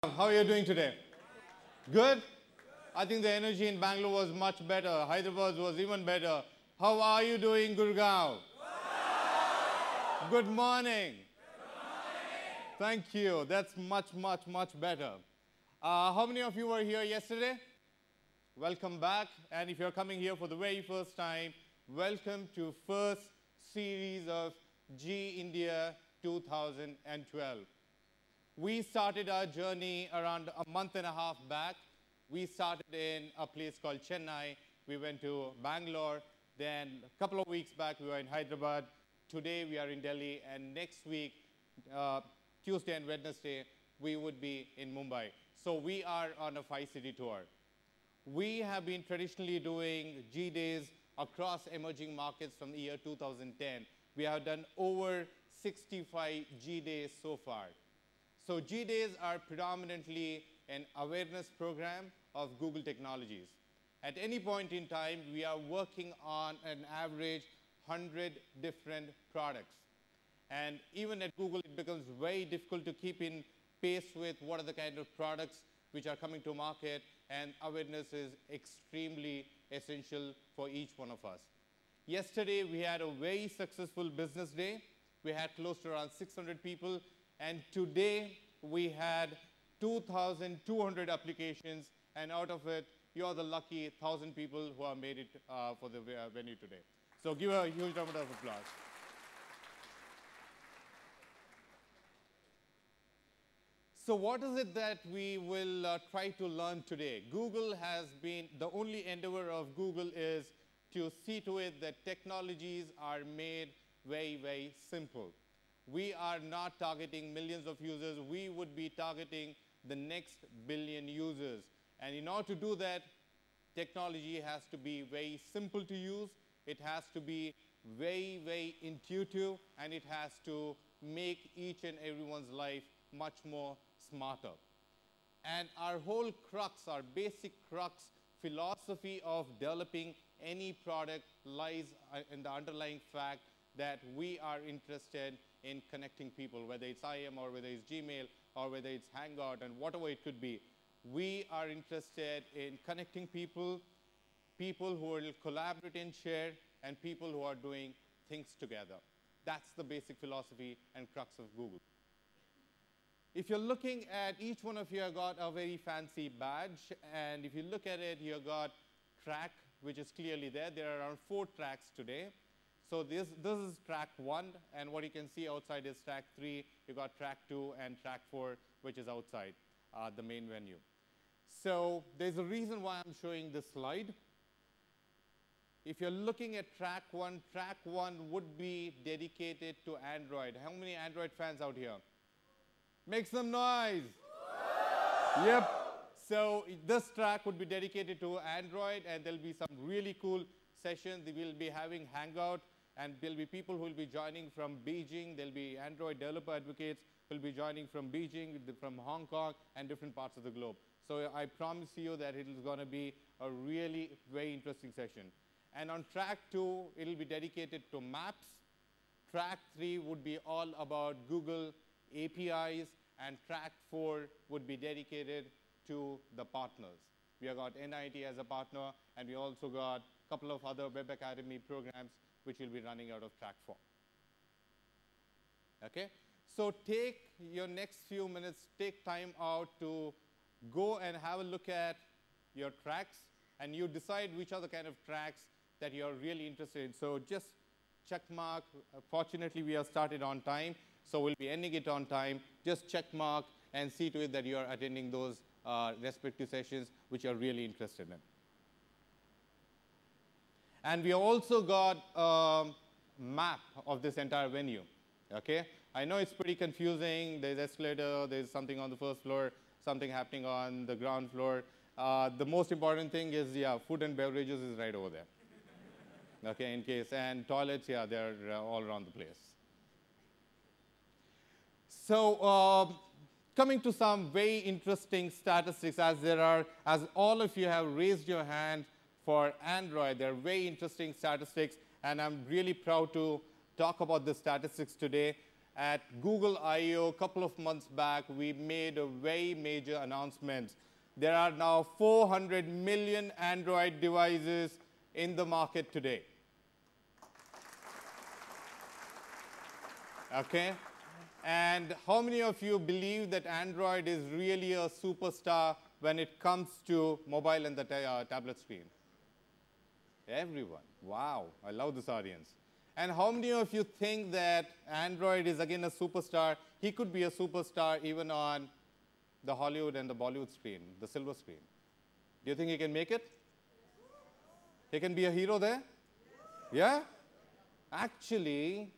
How are you doing today? Good? I think the energy in Bangalore was much better. Hyderabad was even better. How are you doing, Gurgaon? Good morning. Thank you. That's much better. How many of you were here yesterday? Welcome back. And if you're coming here for the very first time, welcome to first series of G India 2012. We started our journey around a month and a half back. We started in a place called Chennai. We went to Bangalore. Then a couple of weeks back, we were in Hyderabad. Today, we are in Delhi. And next week, Tuesday and Wednesday, we would be in Mumbai. So we are on a 5-city tour. We have been traditionally doing G Days across emerging markets from the year 2010. We have done over 65 G Days so far. So G Days are predominantly an awareness program of Google technologies. At any point in time, we are working on an average 100 different products. And even at Google, it becomes very difficult to keep in pace with what are the kind of products which are coming to market, and awareness is extremely essential for each one of us. Yesterday, we had a very successful business day. We had close to around 600 people. And today, we had 2,200 applications, and out of it, you're the lucky 1,000 people who have made it for the venue today. So give a huge round of applause. So what is it that we will try to learn today? Google has been, the only endeavor of Google is to see to it that technologies are made very simple. We are not targeting millions of users. We would be targeting the next billion users. And in order to do that, technology has to be very simple to use. It has to be very intuitive, and it has to make each and everyone's life much more smarter. And our whole crux, our basic crux philosophy of developing any product lies in the underlying fact that we are interested in connecting people, whether it's IM or whether it's Gmail or whether it's Hangout and whatever it could be. We are interested in connecting people, people who will collaborate and share, and people who are doing things together. That's the basic philosophy and crux of Google. If you're looking at each one of you, have got a very fancy badge, and if you look at it, you've got track, which is clearly there. There are around 4 tracks today. So this is track 1, and what you can see outside is track 3. You've got track 2 and track 4, which is outside the main venue. So there's a reason why I'm showing this slide. If you're looking at track 1 would be dedicated to Android. How many Android fans out here? Make some noise. Yep. So this track would be dedicated to Android, and there'll be some really cool sessions. We will be having Hangout, and there'll be people who will be joining from Beijing. There'll be Android developer advocates who will be joining from Beijing, from Hong Kong, and different parts of the globe. So I promise you that it is going to be a really very interesting session. And on track 2, it'll be dedicated to maps. Track 3 would be all about Google APIs, and track 4 would be dedicated to the partners. We have got NIT as a partner, and we also got a couple of other Web Academy programs which will be running out of track 4. Okay? So take your next few minutes, take time out to go and have a look at your tracks, and you decide which are the kind of tracks that you're really interested in. So just check mark. Fortunately, we have started on time, so we'll be ending it on time. Just check mark and see to it that you're attending those respective sessions which you're really interested in. And we also got a map of this entire venue. Okay? I know it's pretty confusing. There's escalator, there's something on the first floor, something happening on the ground floor. The most important thing is, yeah, food and beverages is right over there. Okay, in case. And toilets, yeah, they're all around the place. So coming to some very interesting statistics, as all of you have raised your hand for Android, there are very interesting statistics, and I'm really proud to talk about the statistics today. at Google I/O a couple of months back, we made a very major announcement. There are now 400 million Android devices in the market today. Okay? And how many of you believe that Android is really a superstar when it comes to mobile and the tablet screen? Everyone. Wow, I love this audience. And how many of you think that Android is again a superstar? He could be a superstar even on the Hollywood and the Bollywood screen, the silver screen. Do you think he can make it? He can be a hero there? Yeah? Actually,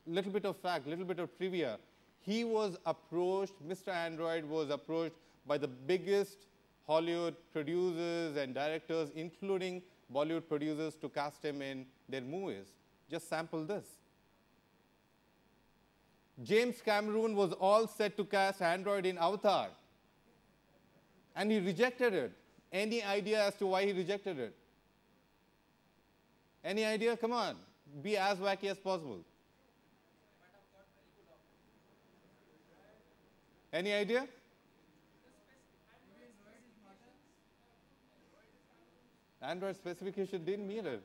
little bit of fact, little bit of trivia. He was approached, Mr. Android was approached by the biggest Hollywood producers and directors, including Bollywood producers, to cast him in their movies. Just sample this. James Cameron was all set to cast Android in Avatar, and he rejected it. Any idea as to why he rejected it? Any idea? Come on, be as wacky as possible. Any idea? Android specification didn't meet it.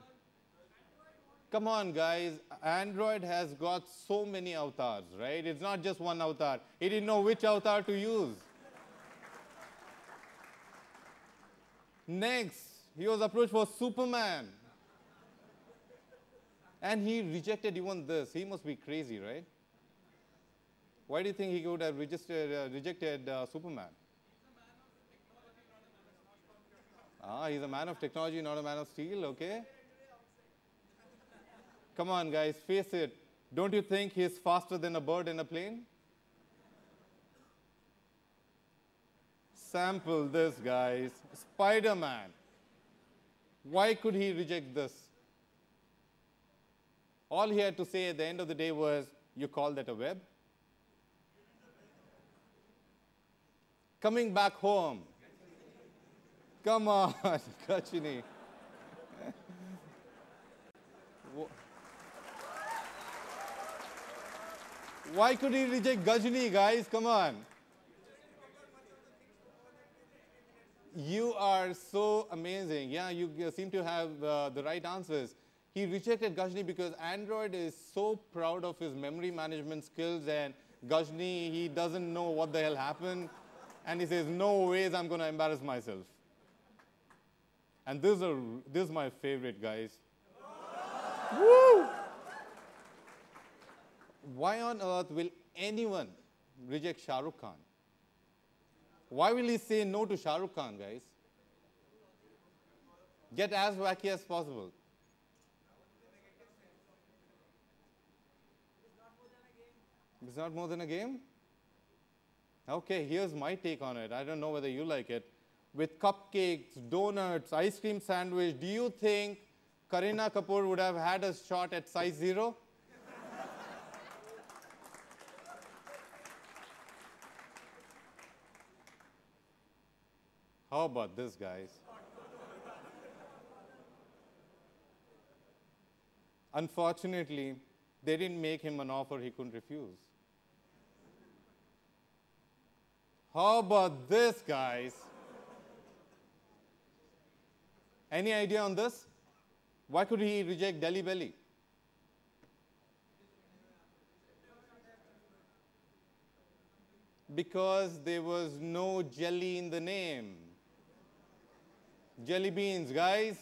Come on, guys. Android has got so many avatars, right? It's not just one avatar. He didn't know which avatar to use. Next, he was approached for Superman. And he rejected even this. He must be crazy, right? Why do you think he would have rejected Superman? He's a man of technology, not a man of steel, okay? Come on, guys, face it. Don't you think he's faster than a bird in a plane? Sample this, guys. Spider-Man. Why could he reject this? All he had to say at the end of the day was, you call that a web? Coming back home. Come on, Kachini. Why could he reject Gajini, guys? Come on. You are so amazing. Yeah, you seem to have the right answers. He rejected Gajini because Android is so proud of his memory management skills, and Gajini, he doesn't know what the hell happened. And he says, no ways I'm going to embarrass myself. And this is my favorite, guys. Woo! Why on earth will anyone reject Shah Rukh Khan? Why will he say no to Shah Rukh Khan, guys? Get as wacky as possible. It's not more than a game? Okay, here's my take on it. I don't know whether you like it. With cupcakes, donuts, ice cream sandwich, do you think Kareena Kapoor would have had a shot at size 0? How about this, guys? Unfortunately, they didn't make him an offer he couldn't refuse. How about this, guys? Any idea on this? Why could he reject Delhi Belly? Because there was no jelly in the name. Jelly beans, guys.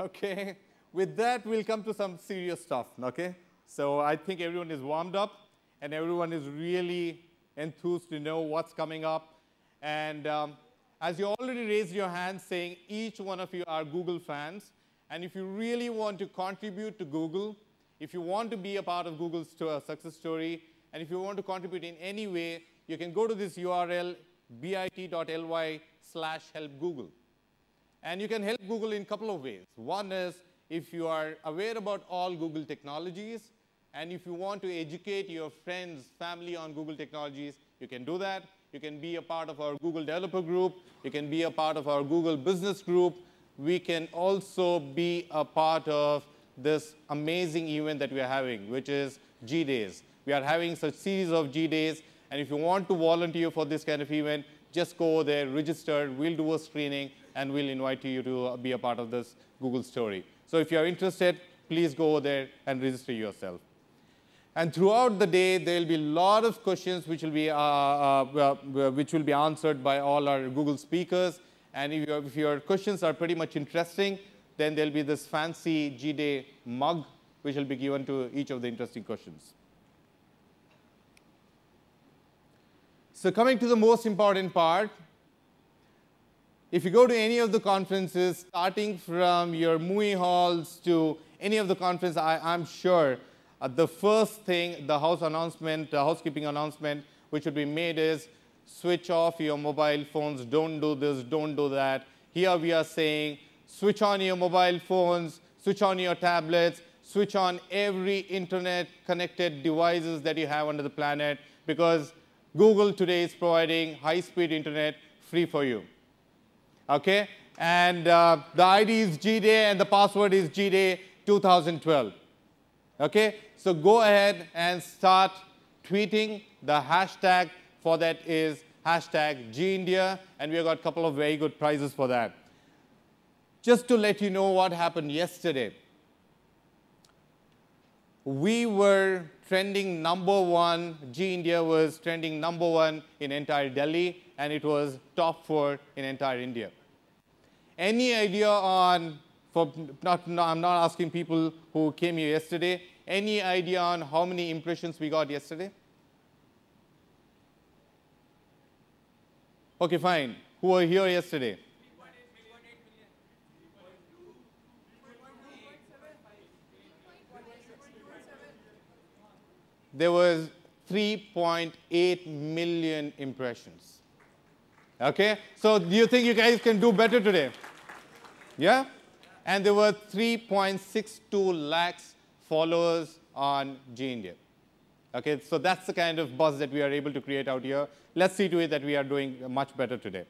Okay. With that, we'll come to some serious stuff, okay? So I think everyone is warmed up, and everyone is really enthused to know what's coming up. And as you already raised your hand saying each one of you are Google fans, and if you really want to contribute to Google, if you want to be a part of Google's success story, and if you want to contribute in any way, you can go to this URL, bit.ly/helpgoogle. And you can help Google in a couple of ways. One is if you are aware about all Google technologies, and if you want to educate your friends, family on Google technologies, you can do that. You can be a part of our Google developer group. You can be a part of our Google business group. We can also be a part of this amazing event that we are having, which is G-Days. We are having such series of G-Days, and if you want to volunteer for this kind of event, just go there, register, we'll do a screening, and we'll invite you to be a part of this Google story. So if you're interested, please go over there and register yourself. And throughout the day, there will be a lot of questions which will be answered by all our Google speakers. And if your questions are pretty much interesting, then there'll be this fancy G-Day mug which will be given to each of the interesting questions. So coming to the most important part, if you go to any of the conferences, starting from your movie halls to any of the conferences, I'm sure the first thing, the housekeeping announcement, which would be made is switch off your mobile phones, don't do this, don't do that. Here we are saying switch on your mobile phones, switch on your tablets, switch on every internet connected devices that you have on the planet, because Google today is providing high-speed internet free for you. Okay? And the ID is G-Day and the password is G-Day 2012. Okay? So go ahead and start tweeting. The hashtag for that is hashtag GIndia, and we've got a couple of very good prizes for that. Just to let you know what happened yesterday. We were trending #1, GIndia was trending #1 in entire Delhi, and it was top 4 in entire India. Any idea on, I'm not asking people who came here yesterday, any idea on how many impressions we got yesterday? Okay, fine. Who were here yesterday? 3.8 million. There was 3.8 million impressions. Okay? So do you think you guys can do better today? Yeah? And there were 3.62 lakhs followers on GIndia. Okay, so that's the kind of buzz that we are able to create out here. Let's see to it that we are doing much better today.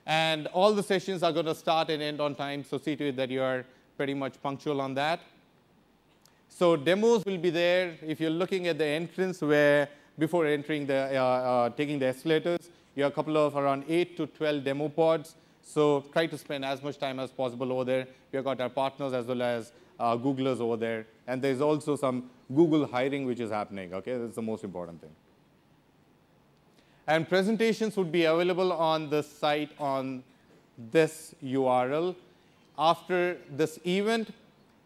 And all the sessions are going to start and end on time, so see to it that you are pretty much punctual on that. So demos will be there. If you're looking at the entrance where, before entering the, taking the escalators, you have a couple of around 8 to 12 demo pods. So try to spend as much time as possible over there. We've got our partners as well as Googlers over there. And there's also some Google hiring which is happening. Okay, that's the most important thing. And presentations would be available on the site on this URL. After this event,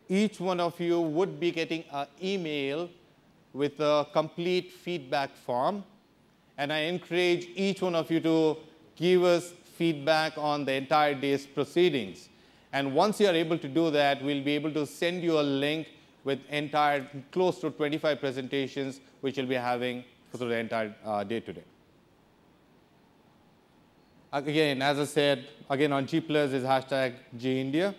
each one of you would be getting an email with a complete feedback form. And I encourage each one of you to give us feedback on the entire day's proceedings. And once you are able to do that, we'll be able to send you a link with entire close to 25 presentations which we'll be having for the entire day today. Again, as I said, again on G+ is hashtag GIndia.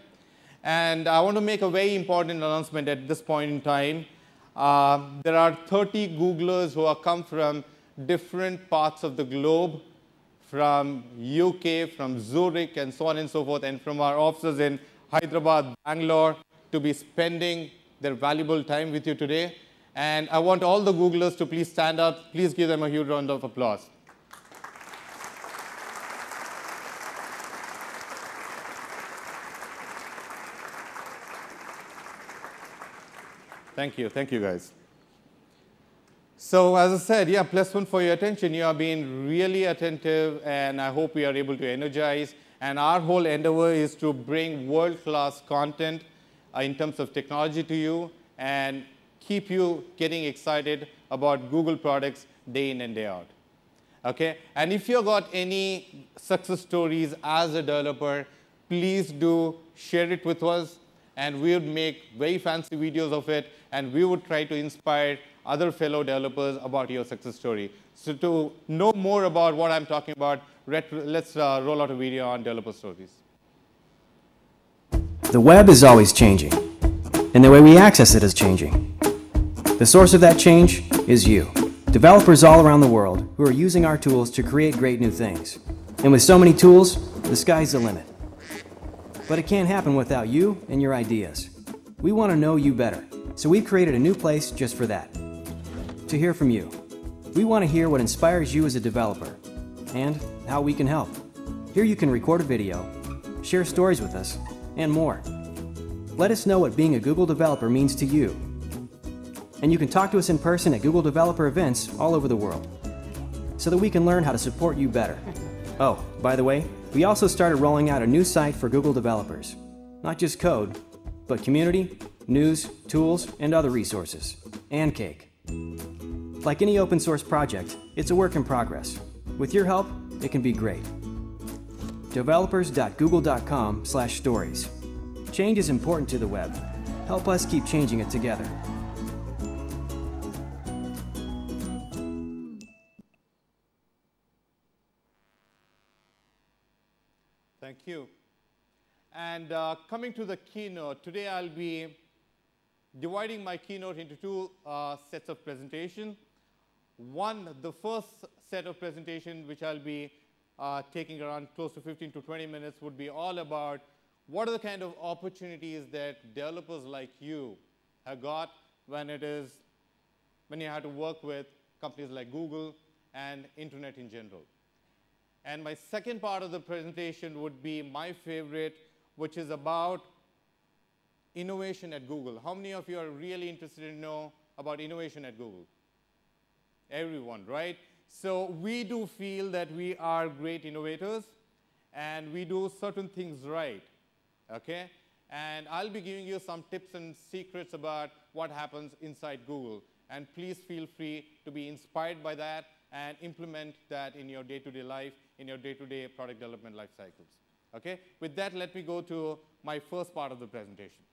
And I want to make a very important announcement at this point in time. There are 30 Googlers who have come from different parts of the globe, from UK, from Zurich, and so on and so forth, and from our offices in Hyderabad, Bangalore, to be spending their valuable time with you today. And I want all the Googlers to please stand up. Please give them a huge round of applause. Thank you. Thank you, guys. So as I said, yeah, +1 for your attention. You have been really attentive, and I hope we are able to energize. And our whole endeavor is to bring world-class content in terms of technology to you and keep you getting excited about Google products day in and day out. Okay? And if you've got any success stories as a developer, please do share it with us, and we would make very fancy videos of it, and we would try to inspire other fellow developers about your success story. So to know more about what I'm talking about, let's roll out a video on developer stories. The web is always changing, and the way we access it is changing. The source of that change is you, developers all around the world who are using our tools to create great new things. And with so many tools, the sky's the limit. But it can't happen without you and your ideas. We want to know you better, so we've created a new place just for that. to hear from you. We want to hear what inspires you as a developer and how we can help. Here you can record a video, share stories with us, and more. Let us know what being a Google developer means to you. And you can talk to us in person at Google developer events all over the world so that we can learn how to support you better. Oh, by the way, we also started rolling out a new site for Google developers. Not just code, but community, news, tools, and other resources. And cake. Like any open source project, it's a work in progress. With your help, it can be great. developers.google.com/stories. Change is important to the web. Help us keep changing it together. Thank you. And coming to the keynote, today I'll be dividing my keynote into two sets of presentation. One, the first set of presentation, which I'll be taking around close to 15 to 20 minutes, would be all about what are the kind of opportunities that developers like you have got when you have to work with companies like Google and internet in general. And my second part of the presentation would be my favorite, which is about innovation at Google. How many of you are really interested to know about innovation at Google? Everyone, right? So we do feel that we are great innovators, and we do certain things right, okay? And I'll be giving you some tips and secrets about what happens inside Google. And please feel free to be inspired by that and implement that in your day-to-day life, in your day-to-day product development life cycles. Okay? With that, let me go to my first part of the presentation.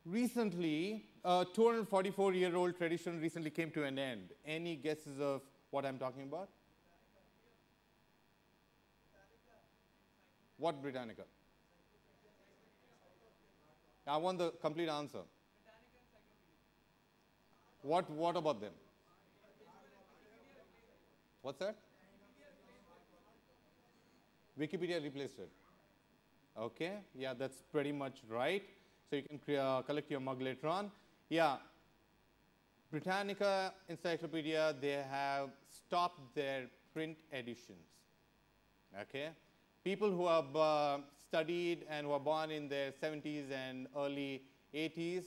Recently, a 244-year-old tradition recently came to an end. Any guesses of what I'm talking about? What Britannica? I want the complete answer. What about them? What's that? Wikipedia replaced it. Okay, yeah, that's pretty much right. So you can collect your mug later on. Yeah, Britannica Encyclopedia, they have stopped their print editions. Okay, people who have studied and were born in their 70s and early 80s,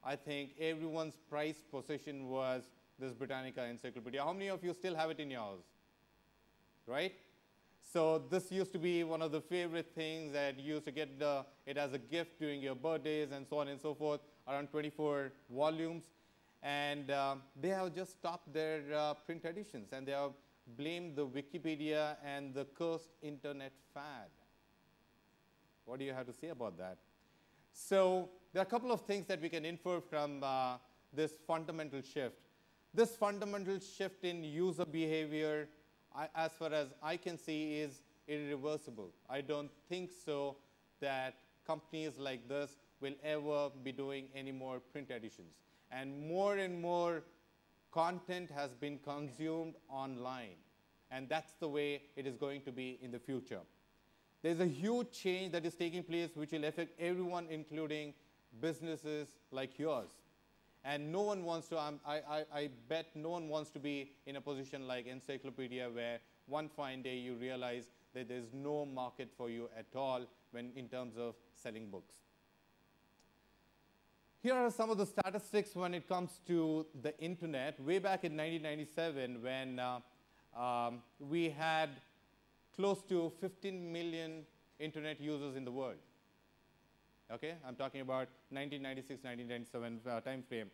I think everyone's prized possession was this Britannica Encyclopedia. How many of you still have it in your house? Right? So this used to be one of the favorite things that you used to get it as a gift during your birthdays and so on and so forth, around 24 volumes. And they have just stopped their print editions, and they have blamed the Wikipedia and the cursed internet fad. What do you have to say about that? So there are a couple of things that we can infer from this fundamental shift. This fundamental shift in user behavior, as far as I can see, is irreversible. I don't think so that companies like this will ever be doing any more print editions. And more content has been consumed online. And that's the way it is going to be in the future. There's a huge change that is taking place which will affect everyone, including businesses like yours. And no one wants to, I bet no one wants to be in a position like Encyclopedia, where one fine day you realize that there's no market for you at all in terms of selling books. Here are some of the statistics when it comes to the internet. Way back in 1997, when we had close to 15 million internet users in the world. Okay, I'm talking about 1996, 1997 time frame.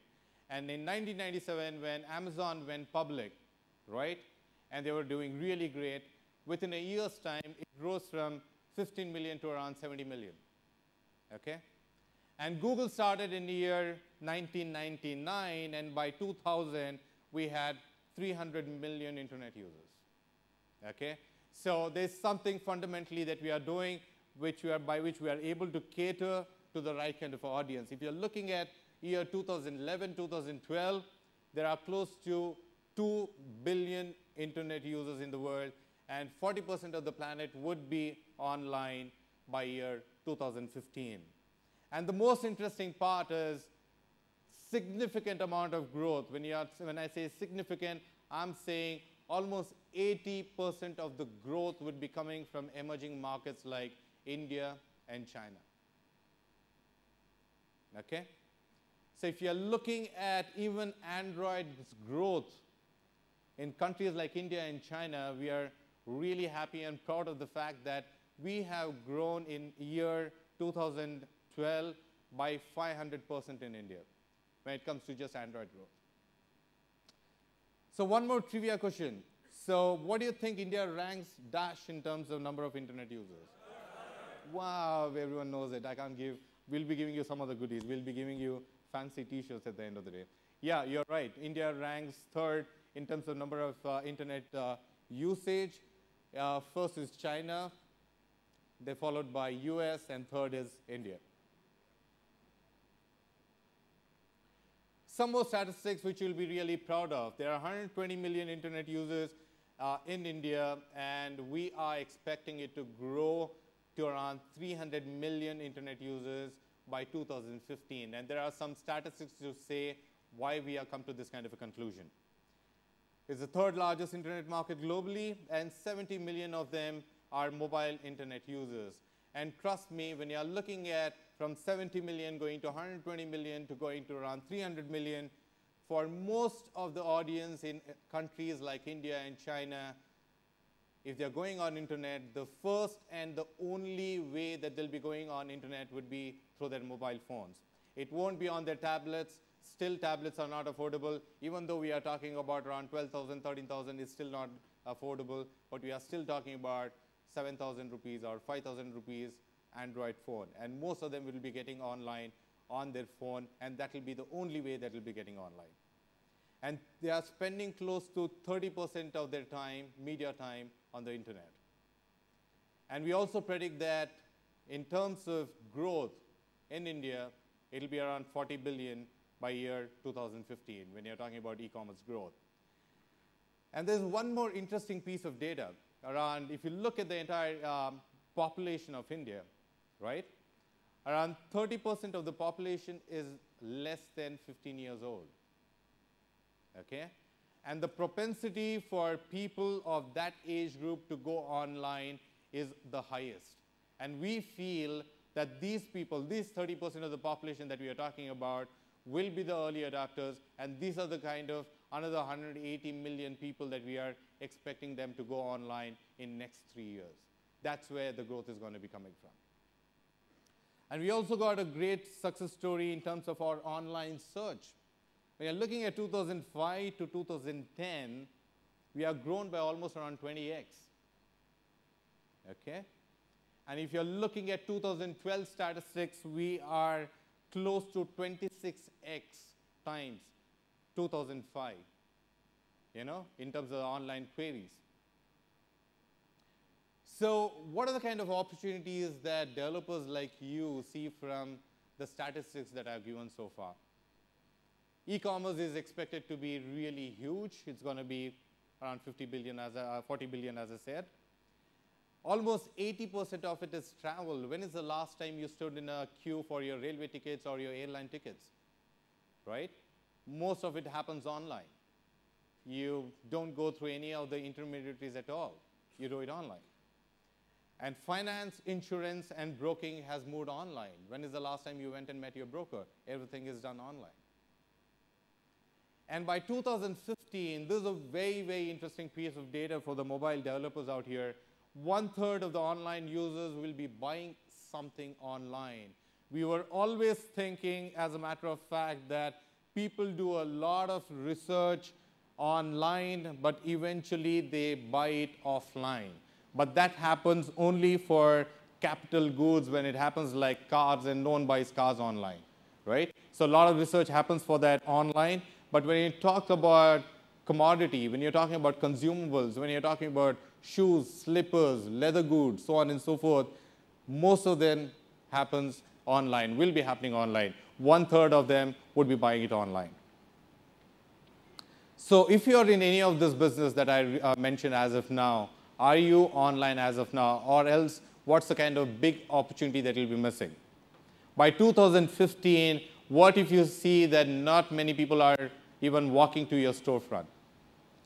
And in 1997, when Amazon went public, right, and they were doing really great, within a year's time, it rose from 15 million to around 70 million. Okay, and Google started in the year 1999, and by 2000, we had 300 million internet users. Okay, so there's something fundamentally that we are doing by which we are able to cater to the right kind of audience. If you're looking at year 2011, 2012, there are close to 2 billion internet users in the world, and 40% of the planet would be online by year 2015. And the most interesting part is significant amount of growth. When I say significant, I'm saying almost 80% of the growth would be coming from emerging markets like India and China. Okay? So if you're looking at even Android's growth in countries like India and China, we are really happy and proud of the fact that we have grown in year 2012 by 500% in India when it comes to just Android growth. So one more trivia question. So what do you think India ranks dash in terms of number of internet users? Wow, everyone knows it. I can't give, we'll be giving you some of the goodies. We'll be giving you fancy t-shirts at the end of the day. Yeah, you're right. India ranks third in terms of number of internet usage. First is China, they're followed by US, and third is India. Some more statistics which you'll be really proud of. There are 120 million internet users in India, and we are expecting it to grow to around 300 million internet users by 2015. And there are some statistics to say why we have come to this kind of a conclusion. It's the third largest internet market globally, and 70 million of them are mobile internet users. And trust me, when you're looking at from 70 million going to 120 million to going to around 300 million, for most of the audience in countries like India and China, if they're going on internet, the first and the only way that they'll be going on internet would be through their mobile phones. It won't be on their tablets. Still, tablets are not affordable. Even though we are talking about around 12,000, 13,000, it's still not affordable, but we are still talking about 7,000 rupees or 5,000 rupees Android phone. And most of them will be getting online on their phone, and that will be the only way that will be getting online. And they are spending close to 30% of their time, media time, on the internet. And we also predict that in terms of growth in India, it will be around 40 billion by year 2015 when you're talking about e-commerce growth. And there's one more interesting piece of data around, if you look at the entire population of India, right? Around 30% of the population is less than 15 years old. Okay? And the propensity for people of that age group to go online is the highest. And we feel that these people, these 30% of the population that we are talking about, will be the early adopters, and these are the kind of another 180 million people that we are expecting them to go online in next 3 years. That's where the growth is going to be coming from. And we also got a great success story in terms of our online search. When you're looking at 2005 to 2010, we have grown by almost around 20x. Okay? And if you're looking at 2012 statistics, we are close to 26x times 2005, you know, in terms of online queries. So what are the kind of opportunities that developers like you see from the statistics that I've given so far? E-commerce is expected to be really huge. It's going to be around 40 billion, as I said. Almost 80% of it is travel. When is the last time you stood in a queue for your railway tickets or your airline tickets, right? Most of it happens online. You don't go through any of the intermediaries at all. You do it online. And finance, insurance, and broking has moved online. When is the last time you went and met your broker? Everything is done online. And by 2015, this is a very, very interesting piece of data for the mobile developers out here. 1/3 of the online users will be buying something online. We were always thinking, as a matter of fact, that people do a lot of research online, but eventually they buy it offline. But that happens only for capital goods when it happens like cars, and no one buys cars online, right? So a lot of research happens for that online. But when you talk about commodity, when you're talking about consumables, when you're talking about shoes, slippers, leather goods, so on and so forth, most of them happens online, will be happening online. 1/3 of them would be buying it online. So if you're in any of this business that I mentioned as of now, are you online as of now? Or else, what's the kind of big opportunity that you'll be missing? By 2015, what if you see that not many people are even walking to your storefront?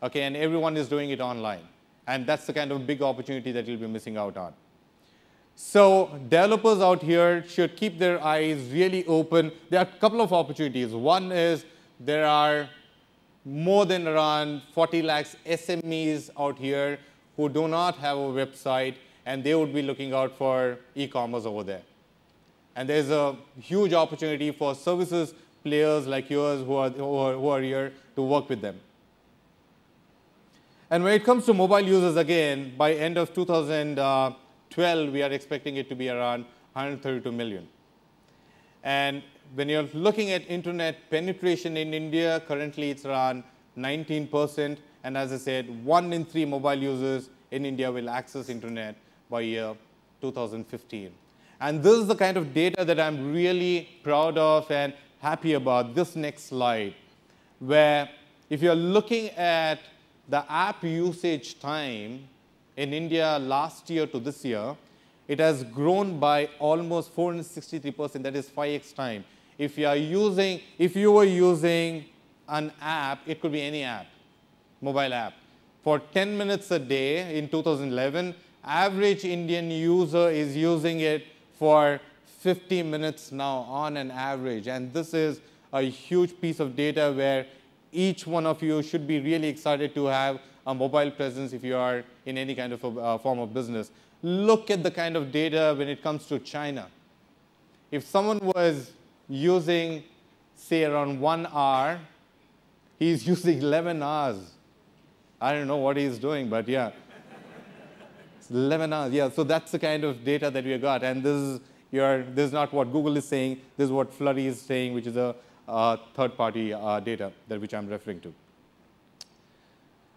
Okay, and everyone is doing it online. And that's the kind of big opportunity that you'll be missing out on. So developers out here should keep their eyes really open. There are a couple of opportunities. One is there are more than around 40 lakhs SMEs out here who do not have a website, and they would be looking out for e-commerce over there. And there's a huge opportunity for services players like yours who are here to work with them. And when it comes to mobile users, again, by end of 2012, we are expecting it to be around 132 million. And when you're looking at internet penetration in India, currently it's around 19%. And as I said, 1 in 3 mobile users in India will access internet by year 2015. And this is the kind of data that I'm really proud of and happy about. This next slide, where if you're looking at the app usage time in India last year to this year, it has grown by almost 463%. That is 5x time. If you were using an app, it could be any app, mobile app. For 10 minutes a day in 2011, average Indian user is using it for 50 minutes now on an average. And this is a huge piece of data where each one of you should be really excited to have a mobile presence if you are in any kind of a form of business. Look at the kind of data when it comes to China. If someone was using, say, around 1 hour, he's using 11 hours. I don't know what he's doing, but yeah. It's 11 hours, yeah. So that's the kind of data that we got. And this is not what Google is saying. This is what Flurry is saying, which is a third-party data which I'm referring to.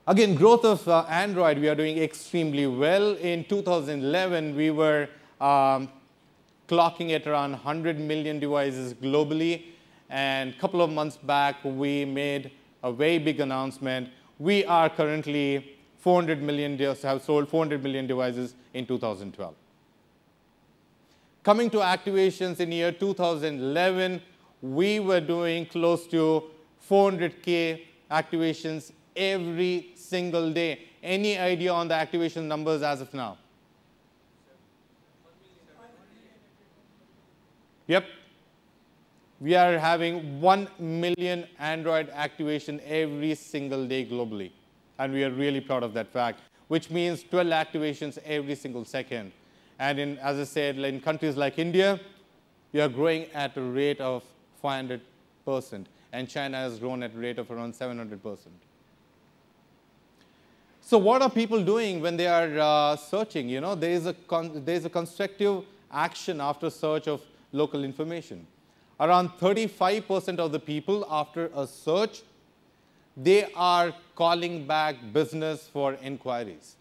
Again, growth of Android, we are doing extremely well. In 2011, we were clocking at around 100 million devices globally. And a couple of months back, we made a very big announcement. We are currently have sold 400 million devices in 2012. Coming to activations in year 2011, we were doing close to 400K activations every single day. Any idea on the activation numbers as of now? Yep. We are having 1 million Android activation every single day globally. And we are really proud of that fact, which means 12 activations every single second. And as I said, in countries like India, we are growing at a rate of 500%. And China has grown at a rate of around 700%. So what are people doing when they are searching? You know, there is a constructive action after search of local information. Around 35% of the people after a search, they are calling back business for inquiries.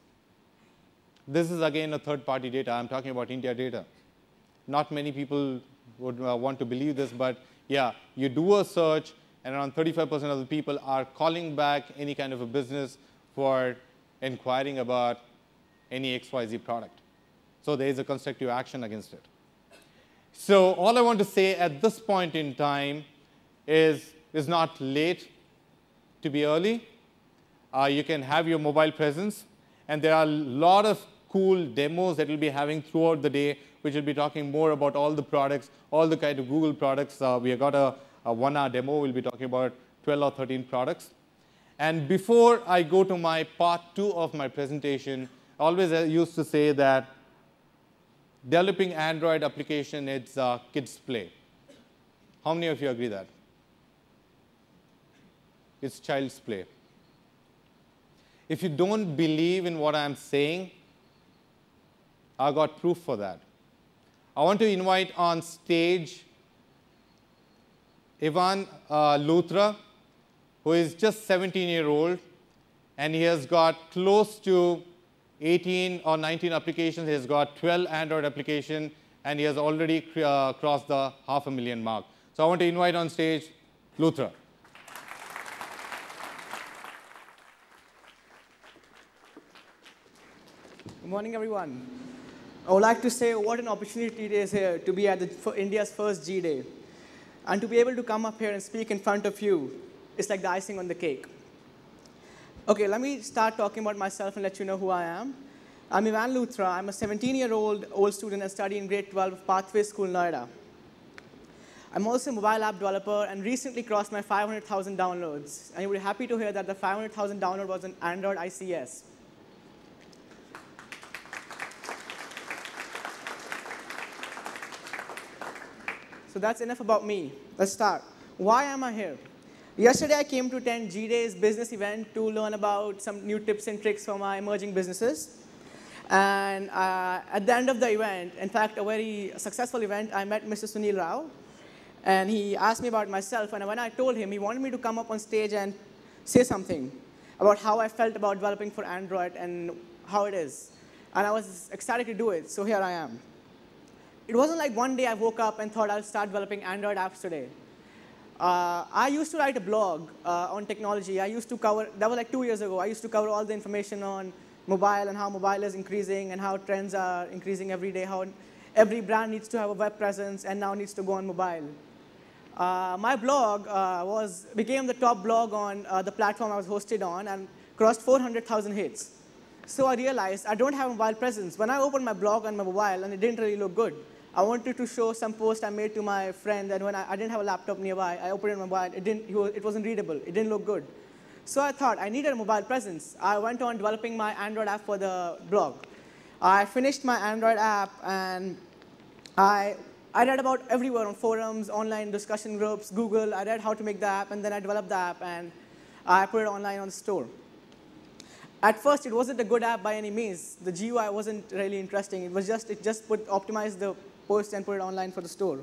This is again a third-party data. I'm talking about India data. Not many people would want to believe this, but yeah, you do a search, and around 35% of the people are calling back any kind of a business for inquiring about any XYZ product. So there is a constructive action against it. So all I want to say at this point in time is it's not late to be early. You can have your mobile presence, and there are a lot of cool demos that we'll be having throughout the day, which will be talking more about all the products, all the kind of Google products. We have got a 1-hour demo. We'll be talking about 12 or 13 products. And before I go to my part 2 of my presentation, always I used to say that developing Android application, it's kids' play. How many of you agree that? It's child's play. If you don't believe in what I'm saying, I got proof for that. I want to invite on stage Ivan Luthra, who is just 17-year-old, and he has got close to 18 or 19 applications. He has got 12 Android applications, and he has already crossed the 500,000 mark. So I want to invite on stage Luthra. Good morning, everyone. I would like to say what an opportunity it is here to be at India's first G-Day. And to be able to come up here and speak in front of you is like the icing on the cake. OK, let me start talking about myself and let you know who I am. I'm Ivan Luthra. I'm a 17-year-old student and study in grade 12 of Pathway School, Noida. I'm also a mobile app developer and recently crossed my 500,000 downloads. And you'll be happy to hear that the 500,000 download was an Android ICS. So that's enough about me. Let's start. Why am I here? Yesterday, I came to attend G-Day's business event to learn about some new tips and tricks for my emerging businesses. And at the end of the event, in fact, a very successful event, I met Mr. Sunil Rao. And he asked me about myself. And when I told him, he wanted me to come up on stage and say something about how I felt about developing for Android and how it is. And I was excited to do it. So here I am. It wasn't like one day I woke up and thought I'll start developing Android apps today. I used to write a blog on technology. I used to cover, that was like 2 years ago. I used to cover all the information on mobile and how mobile is increasing and how trends are increasing every day, how every brand needs to have a web presence and now needs to go on mobile. My blog became the top blog on the platform I was hosted on and crossed 400,000 hits. So I realized I don't have a mobile presence. When I opened my blog on my mobile and it didn't really look good, I wanted to show some post I made to my friend that when I didn't have a laptop nearby, I opened it on my mobile, it wasn't readable, it didn't look good. So I thought I needed a mobile presence. I went on developing my Android app for the blog. I finished my Android app and I read about everywhere on forums, online discussion groups, Google. I read how to make the app and then I developed the app and I put it online on the store. At first, it wasn't a good app by any means. The GUI wasn't really interesting. It just optimized the post and put it online for the store.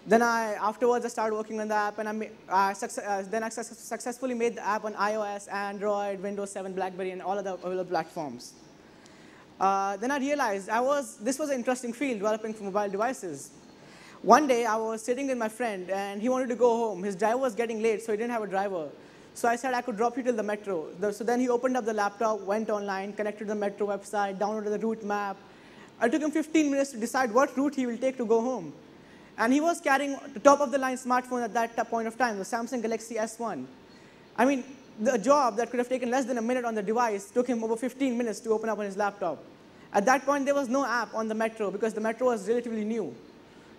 Then afterwards, I started working on the app, and I successfully made the app on iOS, Android, Windows 7, BlackBerry, and all other available platforms. Then I realized this was an interesting field, developing for mobile devices. One day, I was sitting with my friend, and he wanted to go home. His driver was getting late, so he didn't have a driver. So I said I could drop you till the metro. So then he opened up the laptop, went online, connected to the metro website, downloaded the route map. It took him 15 minutes to decide what route he will take to go home. And he was carrying the top-of-the-line smartphone at that point of time, the Samsung Galaxy S1. I mean, the job that could have taken less than a minute on the device took him over 15 minutes to open up on his laptop. At that point, there was no app on the metro because the metro was relatively new.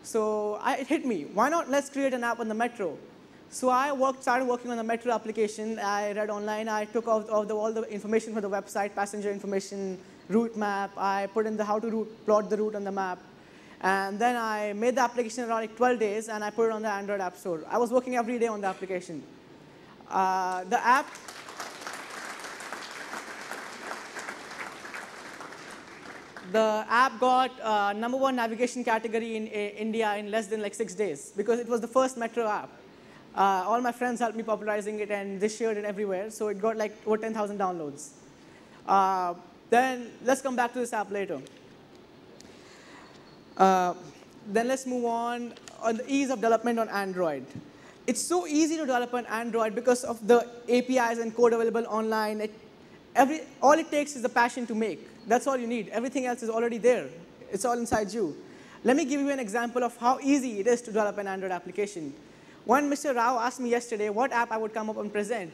So it hit me. Why not let's create an app on the metro? So I started working on the metro application. I read online. I took all the information from the website, passenger information, route map. I put in how to plot the route on the map. And then I made the application around like 12 days, and I put it on the Android App Store. I was working every day on the application. The app got #1 navigation category in India in less than like 6 days because it was the first metro app. All my friends helped me popularizing it, and they shared it everywhere. So it got like over 10,000 downloads. Then let's come back to this app later. Then let's move on the ease of development on Android. It's so easy to develop on Android because of the APIs and code available online. All it takes is the passion to make. That's all you need. Everything else is already there. It's all inside you. Let me give you an example of how easy it is to develop an Android application. When Mr. Rao asked me yesterday what app I would come up and present,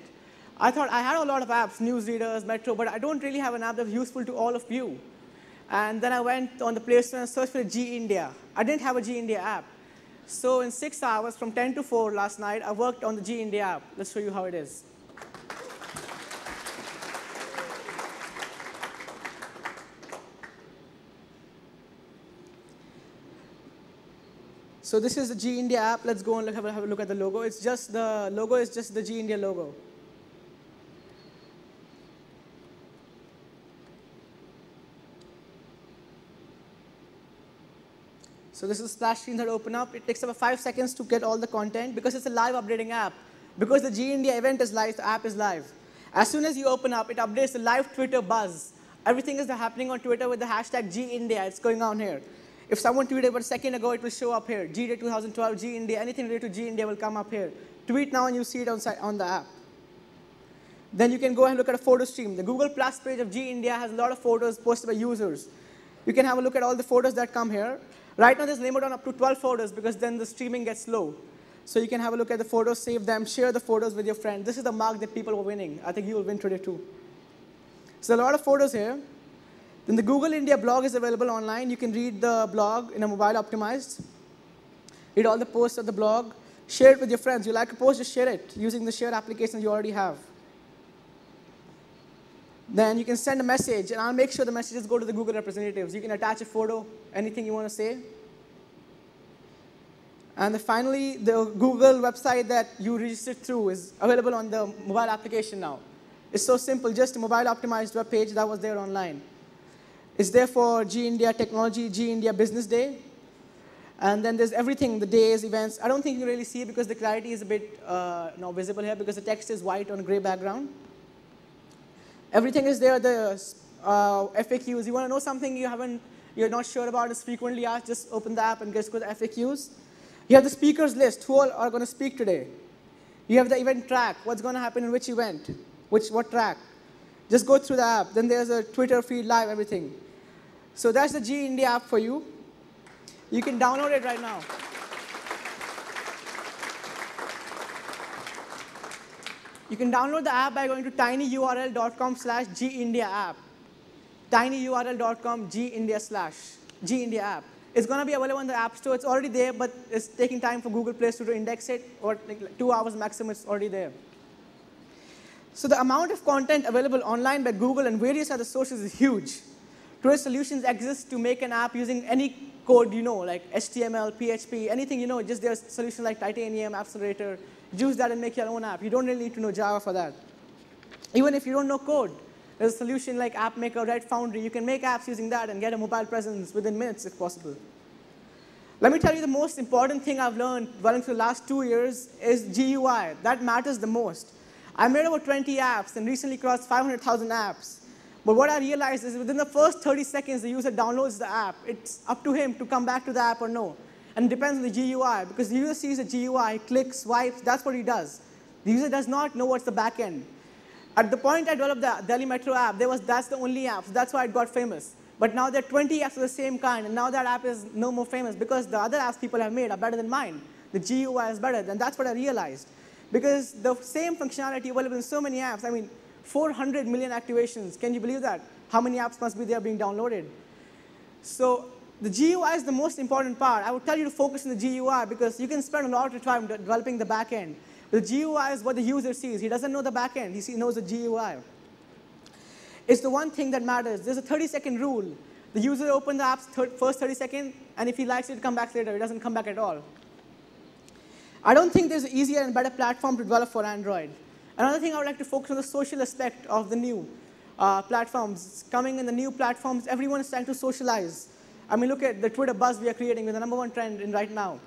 I thought I had a lot of apps, newsreaders, Metro, but I don't really have an app that's useful to all of you. And then I went on the Play Store and searched for G India. I didn't have a G India app. So in 6 hours, from 10 to 4 last night, I worked on the G India app. Let's show you how it is. So this is the G India app. Let's go and have a look at the logo. The logo is just the G India logo. So this is a splash screen that open up. It takes about 5 seconds to get all the content because it's a live updating app. Because the G India event is live, the app is live. As soon as you open up, it updates the live Twitter buzz. Everything is happening on Twitter with the hashtag G India. It's going on here. If someone tweeted about a second ago, it will show up here. G-Day 2012, G India, anything related to G India will come up here. Tweet now and you see it on the app. Then you can go and look at a photo stream. The Google Plus page of G India has a lot of photos posted by users. You can have a look at all the photos that come here. Right now, there's limit on up to 12 photos because then the streaming gets slow. So you can have a look at the photos, save them, share the photos with your friends. This is the mark that people were winning. I think you will win today too. So a lot of photos here. Then the Google India blog is available online. You can read the blog in a mobile optimized. Read all the posts of the blog. Share it with your friends. You like a post, just share it using the share applications you already have. Then you can send a message, and I'll make sure the messages go to the Google representatives. You can attach a photo, anything you want to say. And then finally, the Google website that you registered through is available on the mobile application now. It's so simple, just a mobile optimized web page that was there online. It's there for G India Technology, G India Business Day. And then there's everything, the days, events. I don't think you really see it because the clarity is a bit not visible here because the text is white on a gray background. Everything is there, the FAQs. You want to know something you're not sure about, is frequently asked, just open the app and just go to FAQs. You have the speakers list, who all are going to speak today. You have the event track, what's going to happen in which event, what track. Just go through the app. Then there's a Twitter feed, live, everything. So that's the G India app for you. You can download it right now. You can download the app by going to tinyurl.com/GIndiaApp. tinyurl.com G-India app. It's going to be available in the App Store. It's already there, but it's taking time for Google Play Store to index it, or like 2 hours maximum, it's already there. So the amount of content available online by Google and various other sources is huge. Today, solutions exist to make an app using any code you know, like HTML, PHP, anything you know. Just there's solutions like Titanium, Accelerator. Use that and make your own app. You don't really need to know Java for that. Even if you don't know code, there's a solution like AppMaker, Red Foundry. You can make apps using that and get a mobile presence within minutes if possible. Let me tell you the most important thing I've learned running through the last 2 years is GUI. That matters the most. I made over 20 apps and recently crossed 500,000 apps. But what I realized is within the first 30 seconds, the user downloads the app. It's up to him to come back to the app or no. And it depends on the GUI. Because the user sees the GUI, clicks, swipes, that's what he does. The user does not know what's the back end. At the point I developed the Delhi Metro app, that's the only app. So that's why it got famous. But now there are 20 apps of the same kind, and now that app is no more famous because the other apps people have made are better than mine. The GUI is better, and that's what I realized. Because the same functionality available in so many apps, I mean, 400 million activations. Can you believe that? How many apps must be there being downloaded? So the GUI is the most important part. I would tell you to focus on the GUI because you can spend a lot of time developing the back end. The GUI is what the user sees. He doesn't know the back end. He knows the GUI. It's the one thing that matters. There's a 30-second rule. The user opens the app's first 30 seconds, and if he likes it, come back later. It doesn't come back at all. I don't think there's an easier and better platform to develop for Android. Another thing I would like to focus on the social aspect of the new platforms. Coming in the new platforms, everyone is trying to socialize. I mean, look at the Twitter buzz we are creating with the #1 trend in right now.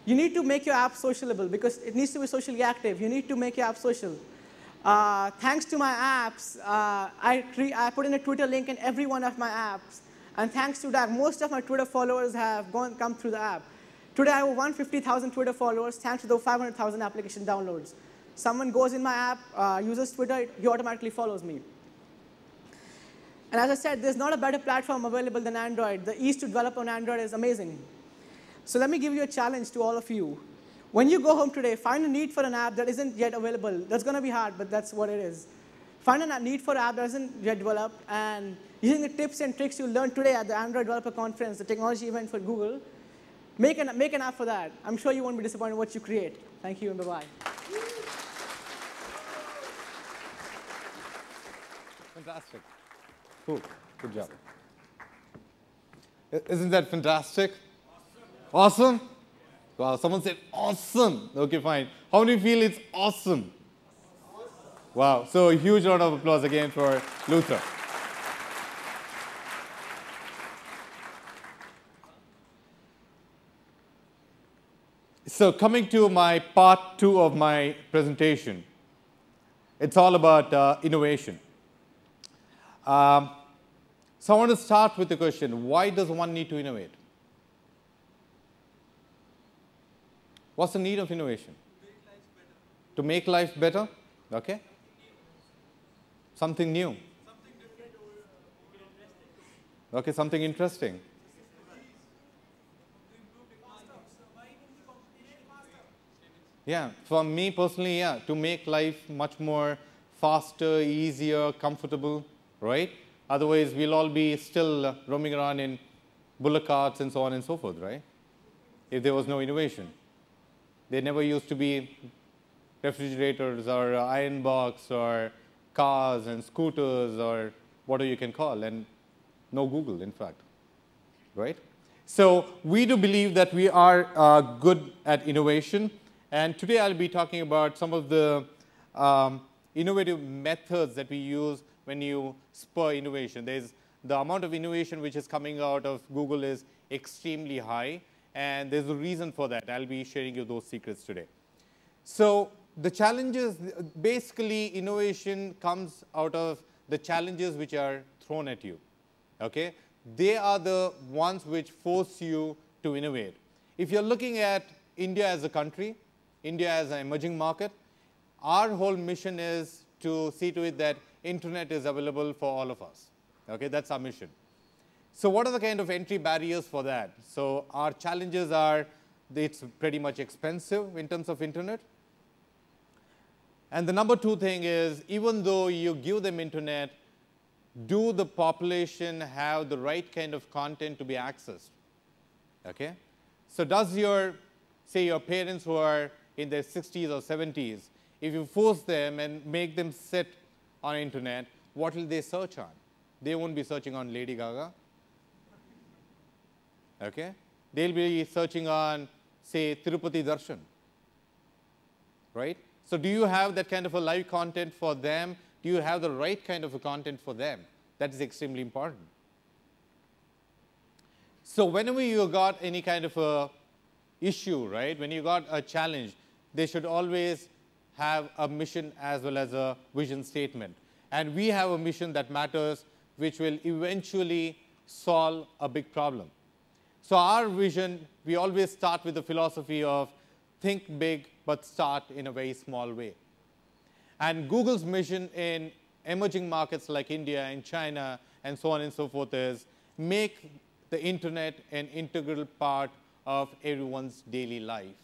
You need to make your app sociable because it needs to be socially active. You need to make your app social. Thanks to my apps, I put in a Twitter link in every one of my apps. And thanks to that, most of my Twitter followers have come through the app. Today, I have 150,000 Twitter followers thanks to the 500,000 application downloads. Someone goes in my app, uses Twitter, he automatically follows me. And as I said, there's not a better platform available than Android. The ease to develop on Android is amazing. So let me give you a challenge to all of you. When you go home today, find a need for an app that isn't yet available. That's going to be hard, but that's what it is. Find a need for an app that isn't yet developed, and using the tips and tricks you learned today at the Android Developer Conference, the technology event for Google, make an app for that. I'm sure you won't be disappointed in what you create. Thank you, and bye-bye. Fantastic. Cool. Good job. Isn't that fantastic? Awesome? Wow, someone said awesome. Okay, fine. How many feel it's awesome? Wow, so a huge round of applause again for Luther. So coming to my part 2 of my presentation, it's all about innovation. So I want to start with the question, why does one need to innovate? What's the need of innovation? To make life better? Okay. Something new. Okay, something interesting. Yeah, for me personally, yeah, to make life much more faster, easier, comfortable, right? Otherwise, we'll all be still roaming around in bullock carts and so on and so forth, right? If there was no innovation. There never used to be refrigerators or iron box or cars and scooters or whatever you can call, and no Google, in fact, right? So we do believe that we are good at innovation. And today I'll be talking about some of the innovative methods that we use when you spur innovation. There's the amount of innovation which is coming out of Google is extremely high, and there's a reason for that. I'll be sharing you those secrets today. So the challenges, basically innovation comes out of the challenges which are thrown at you, okay? They are the ones which force you to innovate. If you're looking at India as a country, India as an emerging market, our whole mission is to see to it that internet is available for all of us, okay? That's our mission. So what are the kind of entry barriers for that? So our challenges are, it's pretty much expensive in terms of internet. And the number two thing is, even though you give them internet, do the population have the right kind of content to be accessed? Okay? So does your, say your parents who are in their 60s or 70s, if you force them and make them sit on internet, what will they search on? They won't be searching on Lady Gaga. Okay? They'll be searching on, say, Tirupati Darshan. Right? So do you have that kind of a live content for them? Do you have the right kind of a content for them? That is extremely important. So whenever you got any kind of a issue, right, when you got a challenge, they should always have a mission as well as a vision statement. And we have a mission that matters, which will eventually solve a big problem. So our vision, we always start with the philosophy of think big, but start in a very small way. And Google's mission in emerging markets like India and China and so on and so forth is make the internet an integral part of everyone's daily life.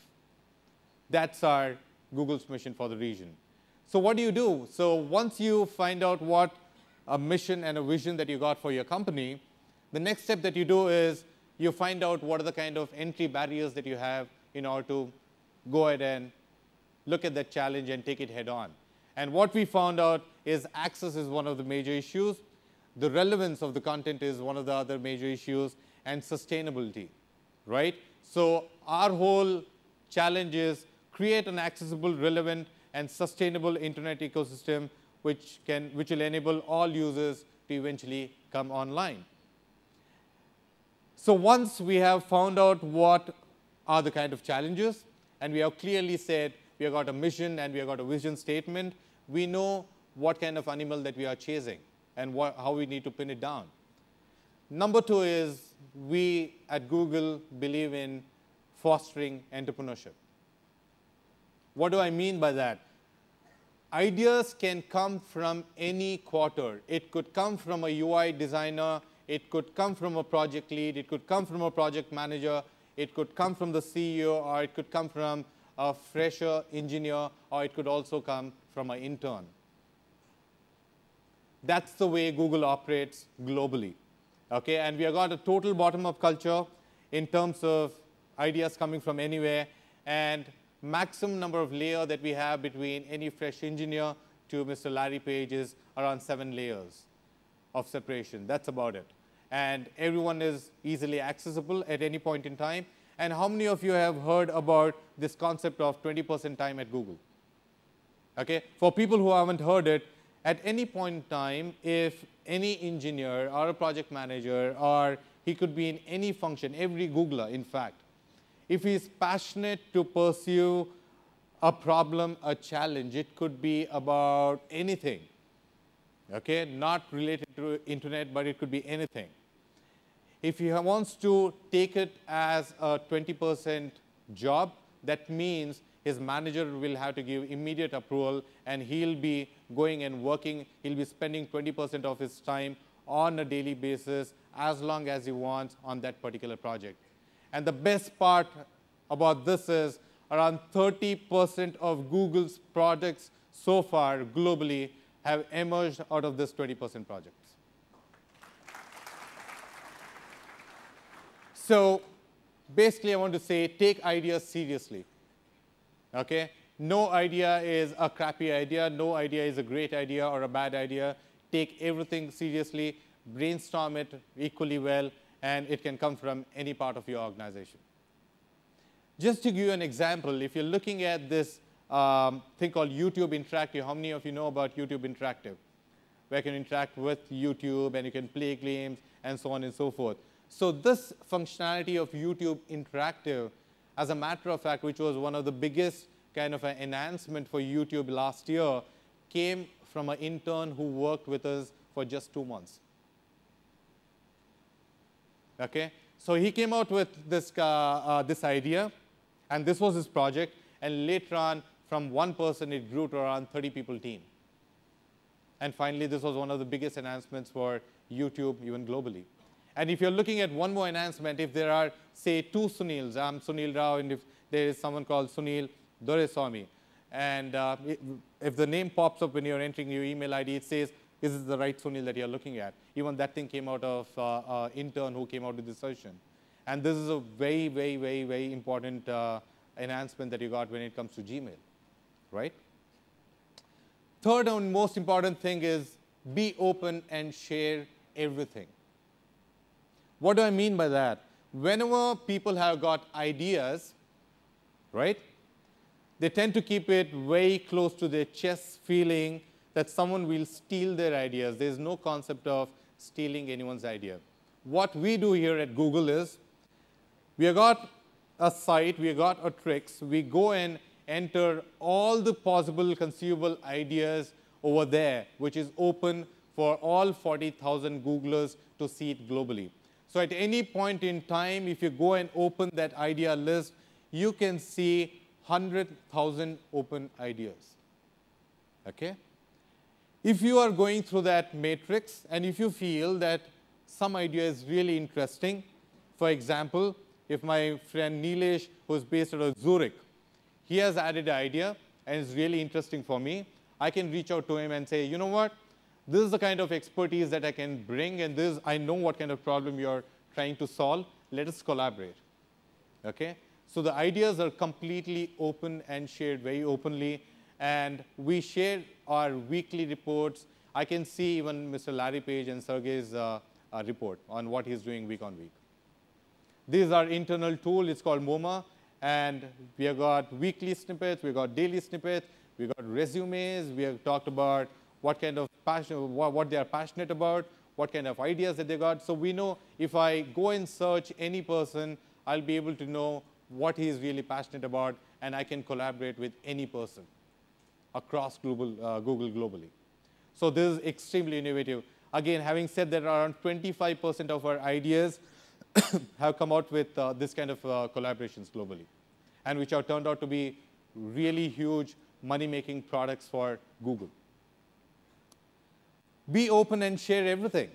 That's our Google's mission for the region. So what do you do? So once you find out what a mission and a vision that you got for your company, the next step that you do is you find out what are the kind of entry barriers that you have in order to go ahead and look at that challenge and take it head on. And what we found out is access is one of the major issues. The relevance of the content is one of the other major issues, and sustainability, right? So our whole challenge is create an accessible, relevant, and sustainable internet ecosystem which will enable all users to eventually come online. So once we have found out what are the kind of challenges, and we have clearly said we have got a mission and we have got a vision statement, we know what kind of animal that we are chasing and how we need to pin it down. Number two is we at Google believe in fostering entrepreneurship. What do I mean by that? Ideas can come from any quarter. It could come from a UI designer, it could come from a project lead, it could come from a project manager, it could come from the CEO, or it could come from a fresher engineer, or it could also come from an intern. That's the way Google operates globally. Okay? And we have got a total bottom-up culture in terms of ideas coming from anywhere, and maximum number of layers that we have between any fresh engineer to Mr. Larry Page is around 7 layers of separation. That's about it. And everyone is easily accessible at any point in time. And how many of you have heard about this concept of 20% time at Google? Okay? For people who haven't heard it, at any point in time, if any engineer or a project manager, or he could be in any function, every Googler, in fact, if he is passionate to pursue a problem, a challenge, it could be about anything, okay? Not related to internet, but it could be anything. If he wants to take it as a 20% job, that means his manager will have to give immediate approval, and he'll be going and working, he'll be spending 20% of his time on a daily basis as long as he wants on that particular project. And the best part about this is around 30% of Google's projects so far globally have emerged out of this 20% projects. So basically, I want to say, take ideas seriously. Okay? No idea is a crappy idea. No idea is a great idea or a bad idea. Take everything seriously, brainstorm it equally well, and it can come from any part of your organization. Just to give you an example, if you're looking at this thing called YouTube Interactive, how many of you know about YouTube Interactive? Where you can interact with YouTube and you can play games and so on and so forth. So this functionality of YouTube Interactive, as a matter of fact, which was one of the biggest kind of an enhancement for YouTube last year, came from an intern who worked with us for just 2 months. Okay? So he came out with this, this idea, and this was his project. And later on, from one person, it grew to around 30 people team. And finally, this was one of the biggest enhancements for YouTube, even globally. And if you're looking at one more enhancement, if there are, say, 2 Sunils, I'm Sunil Rao, and if there is someone called Sunil Doreswamy, and if the name pops up when you're entering your email ID, it says, is this the right Sunil that you're looking at? Even that thing came out of an intern who came out with this solution. And this is a very, very, very, very important enhancement that you got when it comes to Gmail, right? Third and most important thing is be open and share everything. What do I mean by that? Whenever people have got ideas, right, they tend to keep it very close to their chest, feeling that someone will steal their ideas. There's no concept of stealing anyone's idea. What we do here at Google is, we have got a site, we have got a tricks, we go and enter all the possible conceivable ideas over there, which is open for all 40,000 Googlers to see it globally. So at any point in time, if you go and open that idea list, you can see 100,000 open ideas. Okay? If you are going through that matrix and if you feel that some idea is really interesting, for example, if my friend Nilesh, who is based out of Zurich, he has added an idea and it's really interesting for me, I can reach out to him and say, you know what? This is the kind of expertise that I can bring, and this, I know what kind of problem you're trying to solve. Let us collaborate. Okay? So the ideas are completely open and shared very openly, and we share our weekly reports. I can see even Mr. Larry Page and Sergey's report on what he's doing week on week. This is our internal tool. It's called MoMA, and we have got weekly snippets, we've got daily snippets, we've got resumes, we have talked about what kind of passion, what they are passionate about, what kind of ideas that they got. So we know if I go and search any person, I'll be able to know what he is really passionate about, and I can collaborate with any person across Google globally. So this is extremely innovative. Again, having said that, around 25% of our ideas have come out with this kind of collaborations globally, and which have turned out to be really huge money-making products for Google. Be open and share everything,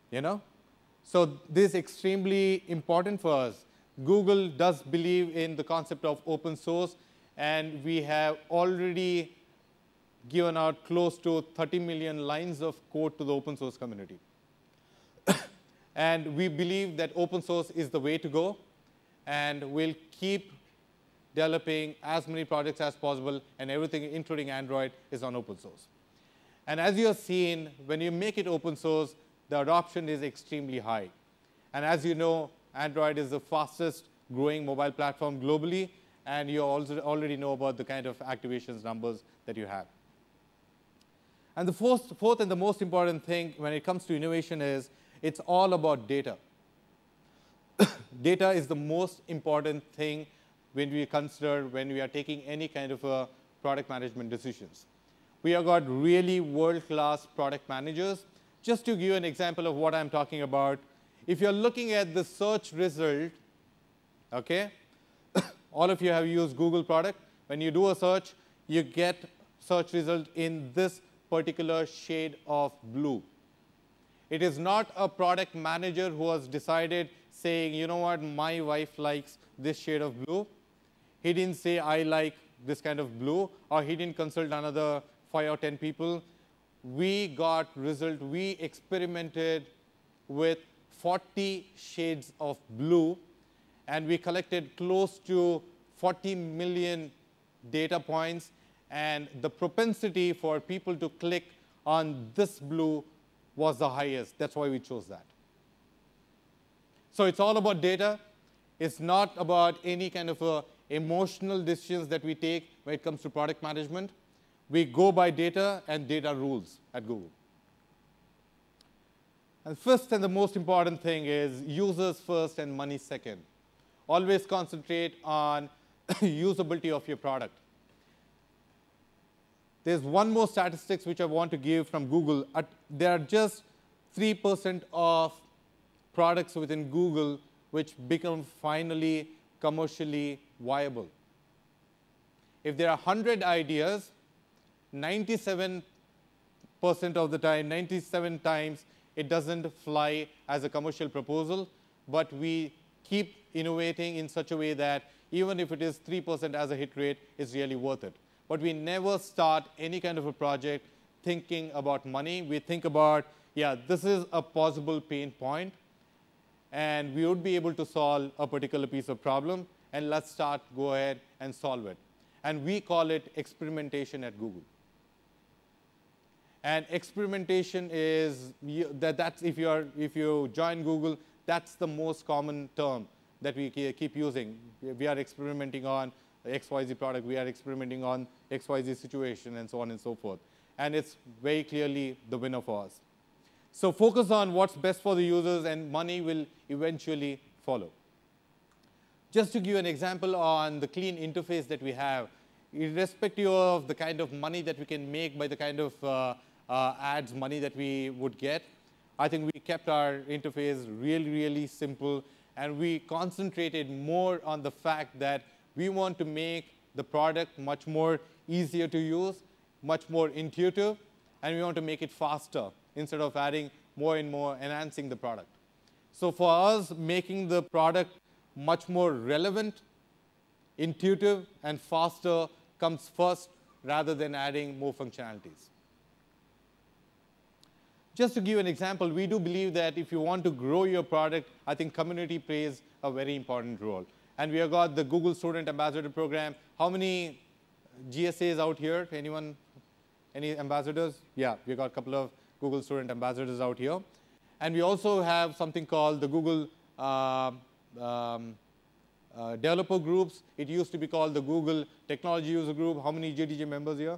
you know. So this is extremely important for us. Google does believe in the concept of open source, and we have already given out close to 30 million lines of code to the open source community. And we believe that open source is the way to go, and we'll keep developing as many projects as possible, and everything, including Android, is on open source. And as you have seen, when you make it open source, the adoption is extremely high. And as you know, Android is the fastest growing mobile platform globally, and you also already know about the kind of activations numbers that you have. And the fourth and the most important thing when it comes to innovation is it's all about data. Data is the most important thing when we consider when we are taking any kind of product management decisions. We have got really world-class product managers. Just to give you an example of what I'm talking about, if you're looking at the search result, okay, all of you have used Google product. When you do a search, you get search result in this particular shade of blue. It is not a product manager who has decided saying, you know what, my wife likes this shade of blue. He didn't say, I like this kind of blue, or he didn't consult another 5 or 10 people. We got result. We experimented with 40 shades of blue, and we collected close to 40 million data points, and the propensity for people to click on this blue was the highest. That's why we chose that. So it's all about data. It's not about any kind of emotional decisions that we take when it comes to product management. We go by data, and data rules at Google. And first and the most important thing is users first and money second. Always concentrate on usability of your product. There's one more statistics which I want to give from Google. There are just 3% of products within Google which become finally commercially viable. If there are 100 ideas, 97% of the time, 97 times, it doesn't fly as a commercial proposal, but we keep innovating in such a way that even if it is 3% as a hit rate, it's really worth it. But we never start any kind of a project thinking about money. We think about, yeah, this is a possible pain point, and we would be able to solve a particular piece of problem, and let's go ahead and solve it. And we call it experimentation at Google. And experimentation is, that's if you join Google, that's the most common term that we keep using. We are experimenting on XYZ product, we are experimenting on XYZ situation, and so on and so forth. And it's very clearly the winner for us. So focus on what's best for the users, and money will eventually follow. Just to give you an example on the clean interface that we have, irrespective of the kind of money that we can make by the kind of ads money that we would get, I think we kept our interface really, really simple, and we concentrated more on the fact that we want to make the product much more easier to use, much more intuitive, and we want to make it faster instead of adding more and more, enhancing the product. So for us, making the product much more relevant, intuitive, and faster comes first rather than adding more functionalities. Just to give an example, we do believe that if you want to grow your product, I think community plays a very important role. And we have got the Google Student Ambassador Program. How many GSAs out here? Anyone? Any ambassadors? Yeah, we got a couple of Google Student Ambassadors out here. And we also have something called the Google Developer Groups. It used to be called the Google Technology User Group. How many JDG members here?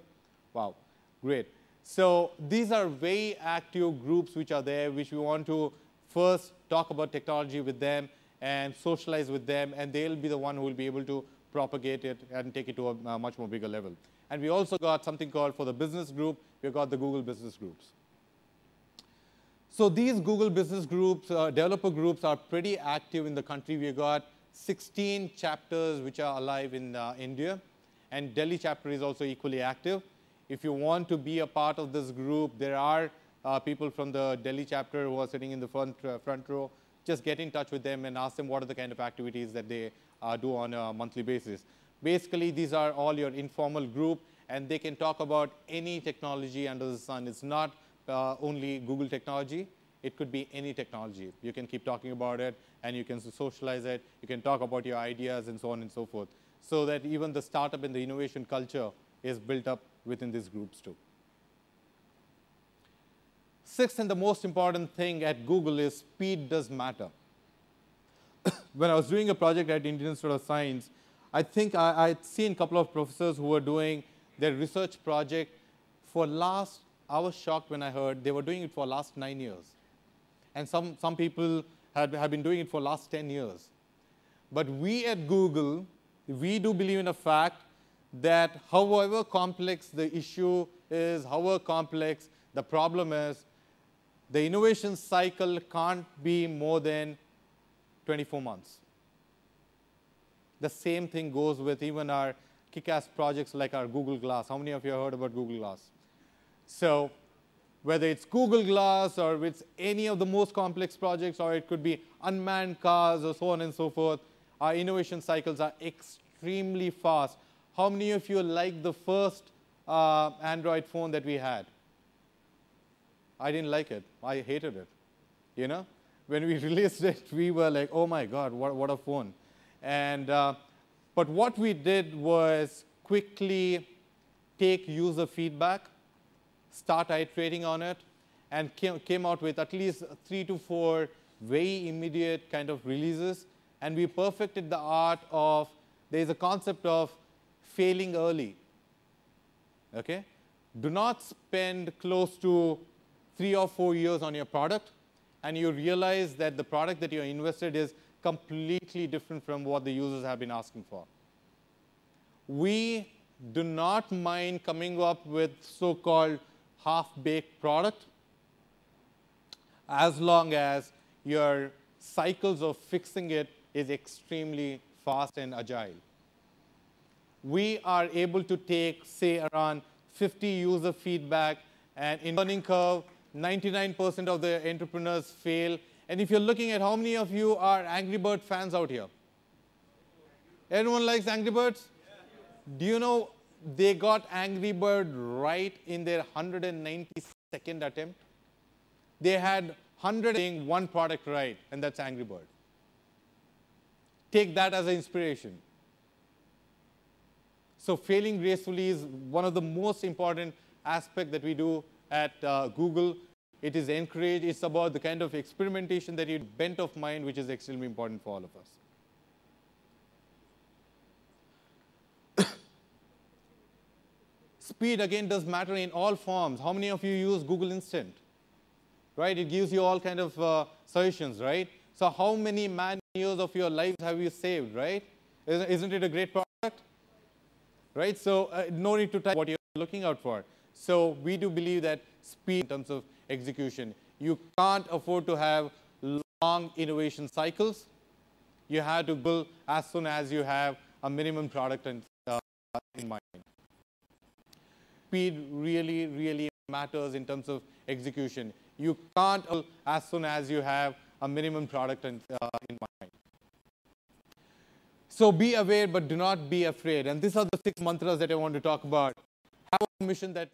Wow, great. So these are very active groups which are there, which we want to first talk about technology with them and socialize with them, and they'll be the one who will be able to propagate it and take it to a much more bigger level. And we also got something called, for the business group, we've got the Google Business Groups. So these Google Business Groups, developer groups, are pretty active in the country. We've got 16 chapters which are alive in India, and Delhi chapter is also equally active. If you want to be a part of this group, there are people from the Delhi chapter who are sitting in the front row. Just get in touch with them and ask them what are the kind of activities that they do on a monthly basis. Basically, these are all your informal group, and they can talk about any technology under the sun. It's not only Google technology. It could be any technology. You can keep talking about it, and you can socialize it. You can talk about your ideas and so on and so forth, so that even the startup and the innovation culture is built up within these groups too. Sixth and the most important thing at Google is speed does matter. When I was doing a project at Indian Institute of Science, I think I'd seen a couple of professors who were doing their research project for last, I was shocked when I heard they were doing it for last 9 years. And some people have been doing it for last 10 years. But we at Google, we do believe in a fact that however complex the issue is, however complex the problem is, the innovation cycle can't be more than 24 months. The same thing goes with even our kick-ass projects like our Google Glass. How many of you have heard about Google Glass? So whether it's Google Glass or it's any of the most complex projects, or it could be unmanned cars or so on and so forth, our innovation cycles are extremely extremely fast. How many of you like the first Android phone that we had? I didn't like it. I hated it. You know, when we released it, we were like, oh my God, what a phone. And but what we did was quickly take user feedback, start iterating on it, and came out with at least 3 to 4 very immediate kind of releases. And we perfected the art of, there's a concept of failing early. Okay? Do not spend close to 3 or 4 years on your product, and you realize that the product that you're invested is completely different from what the users have been asking for. We do not mind coming up with so-called half-baked product as long as your cycles of fixing it is extremely fast and agile. We are able to take, say, around 50 user feedback, and in learning curve, 99% of the entrepreneurs fail. And if you're looking at how many of you are Angry Bird fans out here? Everyone likes Angry Birds? Do you know they got Angry Bird right in their 192nd attempt? They had 101 product right, and that's Angry Bird. Take that as an inspiration. So failing gracefully is one of the most important aspects that we do at Google. It is encouraged. It's about the kind of experimentation that you bent of mind, which is extremely important for all of us. Speed, again, does matter in all forms. How many of you use Google Instant? Right? It gives you all kind of suggestions, right? So how many man years of your lives have you saved, right? Isn't it a great product? Right? So no need to type what you're looking out for. So we do believe that speed in terms of execution. You can't afford to have long innovation cycles. You have to build as soon as you have a minimum product in mind. Speed really, really matters in terms of execution. You can't as soon as you have a minimum product in mind. So be aware, but do not be afraid. And these are the 6 mantras that I want to talk about. Have a mission that